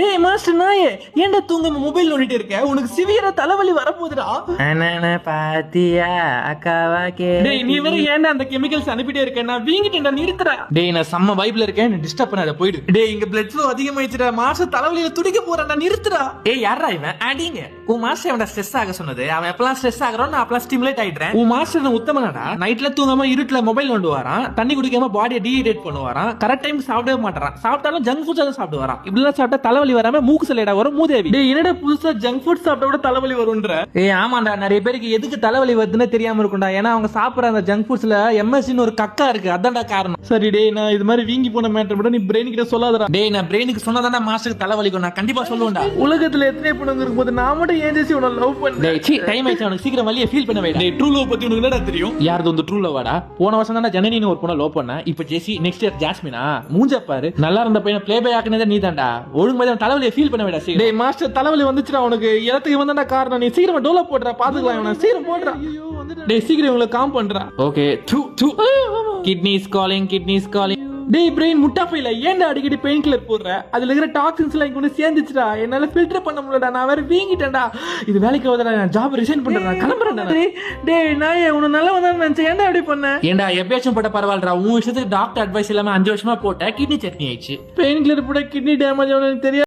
டேய் மாஸ்டர் நாயே, ஏன்டா தூங்காம மொபைல் நோண்டிட்டு இருக்க? உனக்கு சிவியரா தலைவலி வரப்போகுதுடா. பாத்தியா அக்காவா கே. டேய் நீ வேற ஏன்டா அந்த கெமிக்கல்ஸ் அனுப்பிட்டே இருக்க? நான் வீங்கிட்டேன்டா, நிறுத்துடா. டேய் நான் செம்ம வைப்ல இருக்கேன், நீ டிஸ்டர்ப் பண்ணாத, போயிடு. டேய் இங்க பிளட் ஃப்ளோ அதிகமாயிடுச்சுடா, மாஸ்டர் தலைவலியில துடிக்க போறான்டா, நிறுத்துடா. ஏய் யாரா இவன் அடிங்க. உன் மாஸ்டர் அவன் ஸ்ட்ரெஸ் ஆக சொன்னது. அவன் எப்பலாம் ஸ்ட்ரெஸ் ஆகுறான் நான் அப்பலாம் ஸ்டிமுலேட் ஆயிடுறேன். உன் மாஸ்டர் உத்தமனடா. நைட்ல தூங்காம இருட்டுல மொபைல் நோண்டு வரான், தண்ணி குடிக்காம பாடியை டீஹைட்ரேட் பண்ணுவாராம், கரெக்ட் டைம் சாப்பிடவே மாட்டான், சாப்பிட்டாலும் ஜங்க் ஃபுட்ஸ் தான் சாப்பிட்டு வரான். இப்படிலாம் சாப்பிட்டா தலைவலி வராம மூக்கு சலைடா வரும் மூதேவி. டேய் என்னடா புதுசா ஜங்க் ஃபுட் சாப்பிட்டா கூட தலைவலி வரும்ன்ற? ஏய் ஆமாண்டா, நிறைய பேருக்கு எதுக்கு தலைவலி வருதுன்னு தெரியாம இருக்கும்டா. ஏன்னா அவங்க சாப்பிடுற அந்த ஜங்க் ஃபுட்ஸ்ல எம்எஸ்சின்னு ஒரு கக்கா இருக்கு, அதான்டா காரணம். சரி டேய், நான் இது மாதிரி வீங்கி போன மேட்டர் மட்டும் நீ பிரெயின் கிட்ட சொல்லாதடா. டேய் நான் பிரெயினுக்கு சொன்னதானே மாஸ்டருக்கு தலைவலிக்கும், நான் கண்டிப்பா சொல்லுவேன்டா. உலகத்துல எத்தனை பொண்ணுங்க இருக்கும்போது நான் மட்டும் ஏன் ஜெசி உன்னை லவ் பண்ணேன்? டேய் சீ, டைம் ஆயிடுச்சு, அவனுக்கு சீக்கிரம் வலியை ஃபீல் பண்ண வைடா. டேய் ட்ரூ லவ் பத்தி உனக்கு என்னடா தெரியும்? யாரது வந்து ட்ரூ லவ்வாடா? போன வருஷம் தானே ஜனனின்னு ஒரு பொண்ணை லவ் பண்ண. இப்போ ஜெசி, நெக்ஸ்ட் இயர் ஜாஸ்மினா. மூஞ்ச பாரு, நல்லா இருந்த பையனை ப்ளே பை ஆக்குனதே நீ தான்டா. ஒழுங்கு மாதிரி தலைவலியை ஃபீல் பண்ண வைடா. டேய் மாஸ்டர் தலைவலி வந்துச்சுடா உனக்கு, இடத்துக்கு வந்தாடா காரணம். நீ சீக்கிரம் டோலப் போடுறா, பாத்துக்கலாம் இவனை, சீக்கிரம் போடுறா. டேய் சீக்கிரம் இவங்களை காம் பண்றா. Okay kidney is calling, kidney is calling. டேய் பிரெயின் முட்டா பையில ஏன்டா அடிக்கடி பெயின் கில்லர் போடுற? அதுல இருக்கிற டாக்ஸின்ஸ் எல்லாம் இங்க சேர்ந்துச்சுடா, என்னால ஃபில்டர் பண்ண முடியலடா, நான் வேற வீங்கிட்டேன்டா. இது வேலைக்கு ஆகுதுடா, நான் ஜாப் ரிசைன் பண்றேன், கிளம்புறேன்டா. டேய் நான் உன்னை நல்லா வந்தா நினைச்சேன், ஏன்டா அப்படி பண்ண? ஏன்டா எப்பயாச்சும் போட்ட பரவாயில்லடா, உன் விஷயத்துக்கு டாக்டர் அட்வைஸ் இல்லாம 5 வருஷமா போட்ட கிட்னி சட்னி ஆயிடுச்சு. பெயின் கில்லர் போட கிட்னி டேமேஜ் ஆகும் எனக்கு தெரியாது.